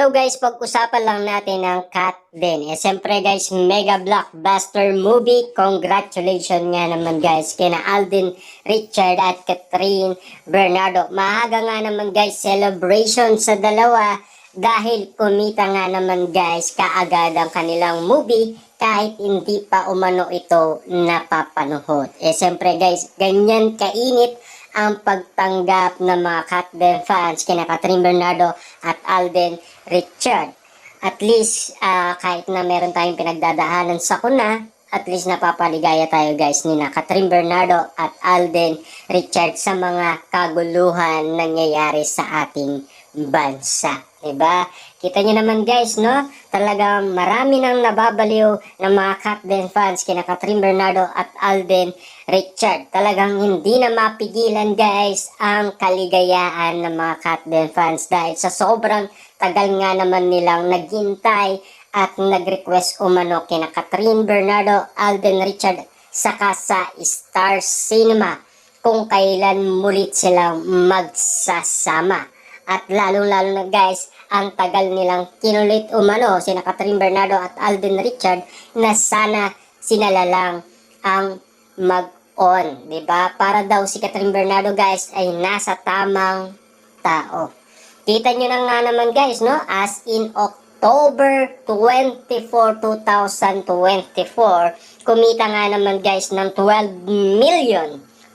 araw guys, pag-usapan lang natin ang Kat din. Siyempre guys, mega blockbuster movie. Congratulations nga naman guys kina Alden Richard at Catherine Bernardo. Maaga nga naman guys, celebration sa dalawa dahil kumita nga naman guys kaagad ang kanilang movie kahit hindi pa umano ito napapanood. Siyempre guys, ganyan kainit ang pagtanggap ng mga Katden fans kina Catherine Bernardo at Alden Richard. At least kahit na meron tayong pinagdadaanan sa kuna, at least napapaligaya tayo guys ni na Catherine Bernardo at Alden Richard sa mga kaguluhan nangyayari sa ating bansa. Diba? Kita nyo naman guys, no? Talagang marami nang nababaliw ng mga Katden fans kina Catherine Bernardo at Alden Richard. Talagang hindi na mapigilan guys ang kaligayaan ng mga Katden fans dahil sa sobrang tagal nga naman nilang naghintay at nag-request umano kina Catherine Bernardo, Alden Richard saka sa Star Cinema kung kailan mulit silang magsasama. At lalong-lalo na guys, ang tagal nilang kinulit umano sina Catherine Bernardo at Alden Richard na sana sila lang ang mag-on, diba? Para daw si Catherine Bernardo guys ay nasa tamang tao. Kita nyo na nga naman guys, no? As in October 24, 2024, kumita nga naman guys ng 12,321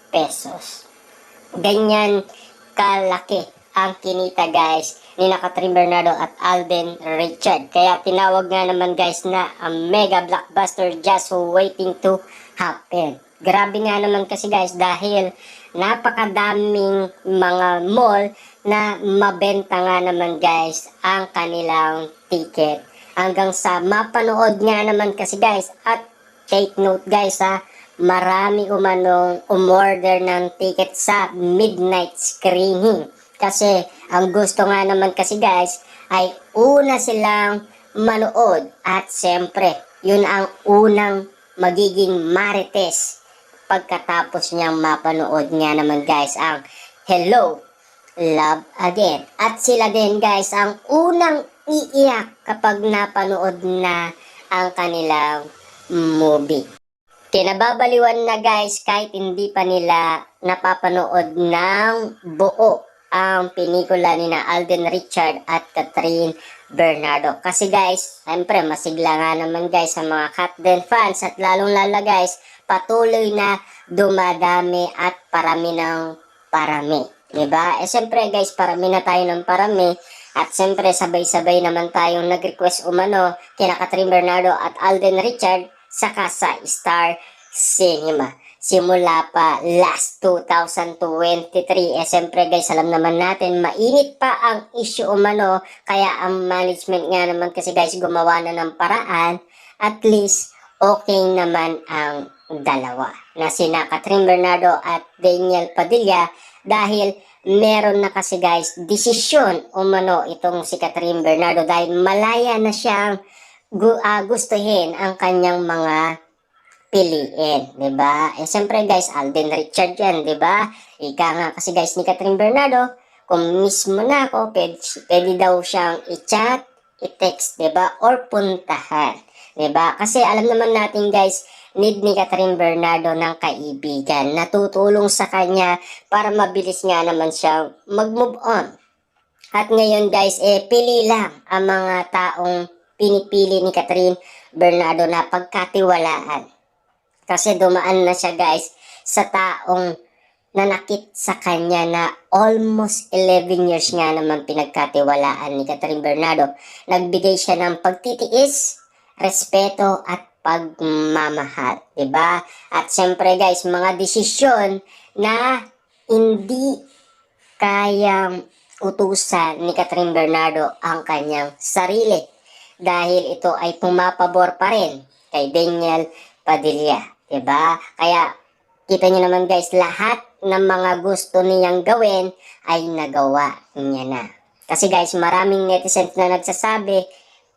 pesos. Ganyan kalaki ang kinita guys ni na Catherine Bernardo at Alden Richard. Kaya tinawag nga naman guys na ang mega blockbuster just waiting to happen. Grabe nga naman kasi guys dahil napakadaming mga mall na mabenta nga naman guys ang kanilang ticket. Hanggang sa mapanood nga naman kasi guys, at take note guys ha, marami umanong umorder ng ticket sa midnight screening. Kasi ang gusto nga naman kasi guys ay una silang manood at siyempre yun ang unang magiging marites pagkatapos niyang mapanood nga naman guys ang Hello, Love Again. At sila din guys ang unang iiyak kapag napanood na ang kanilang movie. Kinababaliwan na guys kahit hindi pa nila napapanood ng buo ang pelikula ni na Alden Richard at Catherine Bernardo. Kasi guys, siyempre masigla nga naman guys sa mga Katden fans at lalong-lalo guys, patuloy na dumadami at parami ng parami. Diba? Siyempre guys, parami na tayo ng parami. At siyempre sabay-sabay naman tayong nag-request umano kina Catherine Bernardo at Alden Richard saka sa Star Cinema. Simula pa last 2023. Siyempre guys, alam naman natin, mainit pa ang issue umano. Kaya ang management nga naman kasi guys, gumawa na ng paraan. At least, okay naman ang dalawa. Na sina Catherine Bernardo at Daniel Padilla. Dahil meron na kasi guys, desisyon umano itong si Catherine Bernardo. Dahil malaya na siyang gustuhin ang kanyang mga piliin, diba? Siyempre guys, Alden Richard yan, diba? Ika nga kasi guys ni Catherine Bernardo, kung mismo na ako, pwede daw siyang i-chat, i-text, diba? Or puntahan, diba? Kasi alam naman natin guys, need ni Catherine Bernardo ng kaibigan na tutulong sa kanya para mabilis nga naman siyang mag-move on. At ngayon guys, pili lang ang mga taong pinipili ni Catherine Bernardo na pagkatiwalaan. Kasi dumaan na siya guys sa taong nanakit sa kanya na almost 11 years nga naman pinagkatiwalaan ni Catherine Bernardo. Nagbigay siya ng pagtitiis, respeto at pagmamahal. Diba? At siyempre guys, mga desisyon na hindi kayang utusan ni Catherine Bernardo ang kanyang sarili. Dahil ito ay pumapabor pa rin kay Daniel Padilla. Diba? Kaya kita nyo naman guys, lahat ng mga gusto niyang gawin ay nagawa niya na. Kasi guys, maraming netizens na nagsasabi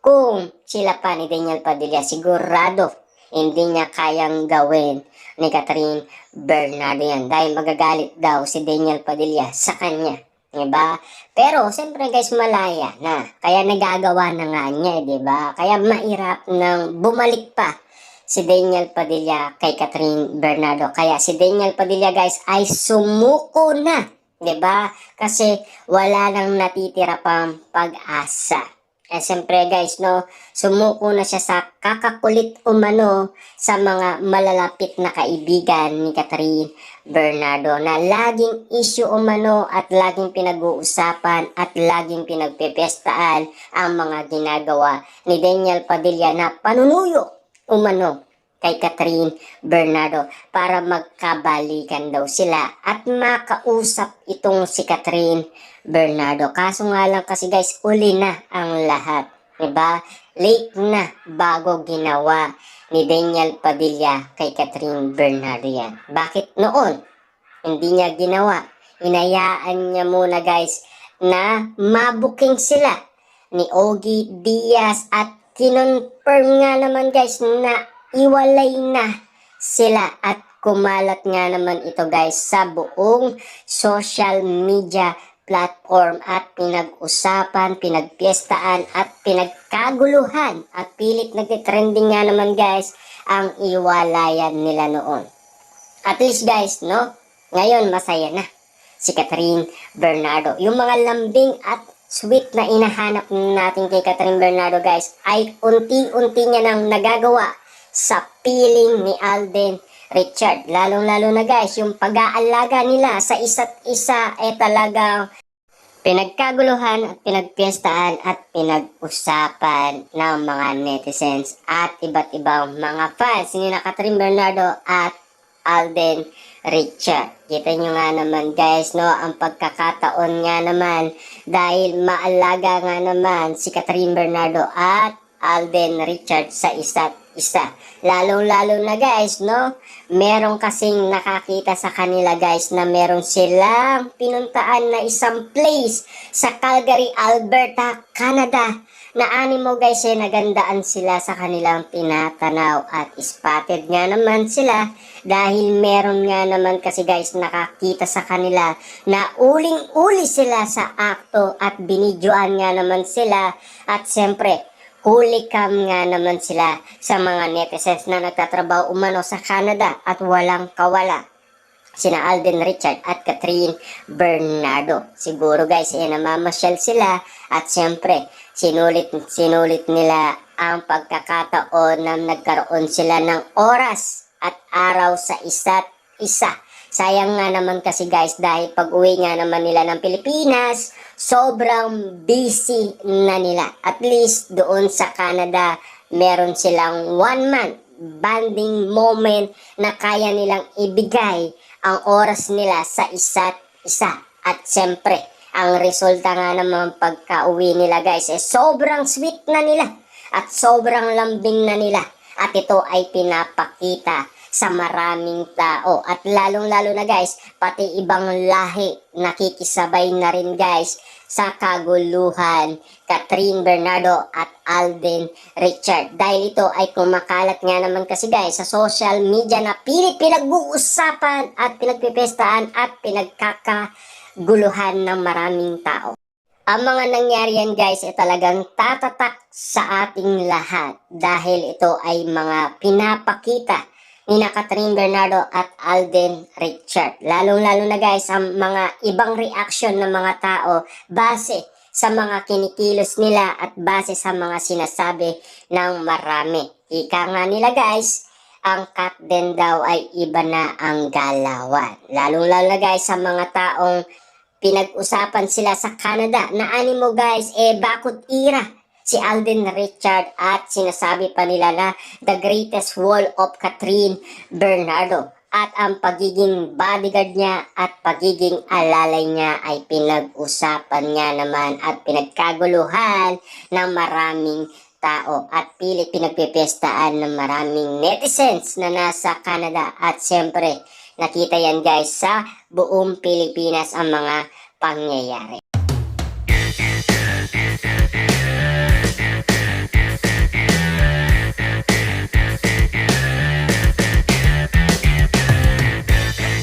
kung sila pa ni Daniel Padilla, sigurado hindi niya kayang gawin ni Catherine Bernardo yan. Dahil magagalit daw si Daniel Padilla sa kanya. Diba? Pero, siyempre guys, malaya na. Kaya nagagawa na nga niya, diba? Kaya mahirap nang bumalik pa si Daniel Padilla kay Catherine Bernardo. Kaya si Daniel Padilla guys ay sumuko na. Diba? Kasi wala nang natitira pang pag-asa. Siyempre guys, no, sumuko na siya sa kakakulit umano sa mga malalapit na kaibigan ni Catherine Bernardo na laging issue umano at laging pinag-uusapan at laging pinagpepestaan ang mga ginagawa ni Daniel Padilla na panunuyo umano kay Catherine Bernardo para magkabalikan daw sila at makausap itong si Catherine Bernardo. Kaso nga lang kasi guys, uli na ang lahat. Diba? Late na bago ginawa ni Daniel Padilla kay Catherine Bernardo yan. Bakit noon? Hindi niya ginawa. Hinayaan niya muna guys na mabuking sila ni Ogie Diaz at kinonfirm nga naman guys na iwalay na sila at kumalat nga naman ito guys sa buong social media platform at pinag-usapan, pinagpiestaan at pinagkaguluhan at pilit nagtitrending nga naman guys ang iwalayan nila noon. At least guys, no? Ngayon masaya na si Catherine Bernardo. Yung mga lambing at sweet na inahanap natin kay Catherine Bernardo guys ay unti-unti niya nang nagagawa sa piling ni Alden Richard. Lalong-lalo na guys, yung pag-aalaga nila sa isa't isa ay talagang pinagkaguluhan at pinagpiestaan at pinag-usapan ng mga netizens at iba't ibang mga fans ni Catherine Bernardo at Alden Richard. Kita nyo nga naman guys, no, ang pagkakataon nga naman dahil maalaga nga naman si Catherine Bernardo at Alden Richard sa isa't isa. Lalong-lalo na guys, no? Meron kasing nakakita sa kanila guys na meron silang pinuntaan na isang place sa Calgary, Alberta, Canada na animo guys ay nagandaan sila sa kanilang tinatanaw at spotted nga naman sila dahil meron nga naman kasi guys nakakita sa kanila na uling-uli sila sa akto at binidyoan nga naman sila at siyempre huli cam nga naman sila sa mga netizens na nagtatrabaho umano sa Canada at walang kawala. Sina Alden Richard at Catherine Bernardo. Siguro guys, namamasyal sila at siyempre, sinulit nila ang pagkakataon na nagkaroon sila ng oras at araw sa isa't isa. Sayang nga naman kasi guys dahil pag uwi nga naman nila ng Pilipinas, sobrang busy na nila. At least doon sa Canada, meron silang 1 month bonding moment na kaya nilang ibigay ang oras nila sa isa't isa. At siyempre, ang resulta nga naman pagka-uwi nila guys, sobrang sweet na nila at sobrang lambing na nila. At ito ay pinapakita sa maraming tao at lalong-lalo na guys, pati ibang lahi nakikisabay na rin guys sa kaguluhan Catherine Bernardo at Alden Richard dahil ito ay kumakalat nga naman kasi guys sa social media na pilit pinag-uusapan at pinagpipestaan at pinagkakaguluhan ng maraming tao. Ang mga nangyari yan guys ay talagang tatatak sa ating lahat dahil ito ay mga pinapakita ni Catherine Bernardo at Alden Richard. Lalong-lalo na guys ang mga ibang reaction ng mga tao base sa mga kinikilos nila at base sa mga sinasabi ng marami. Ika nga nila guys, ang cut din daw ay iba na ang galawan. Lalong-lalo na guys sa mga taong pinag-usapan sila sa Canada na animo guys, bakit ira si Alden Richard at sinasabi pa nila na the greatest wall of Catherine Bernardo at ang pagiging bodyguard niya at pagiging alalay niya ay pinag-usapan nga naman at pinagkaguluhan ng maraming tao at pilit pinagpipestaan ng maraming netizens na nasa Canada at siyempre nakita yan guys sa buong Pilipinas ang mga pangyayari.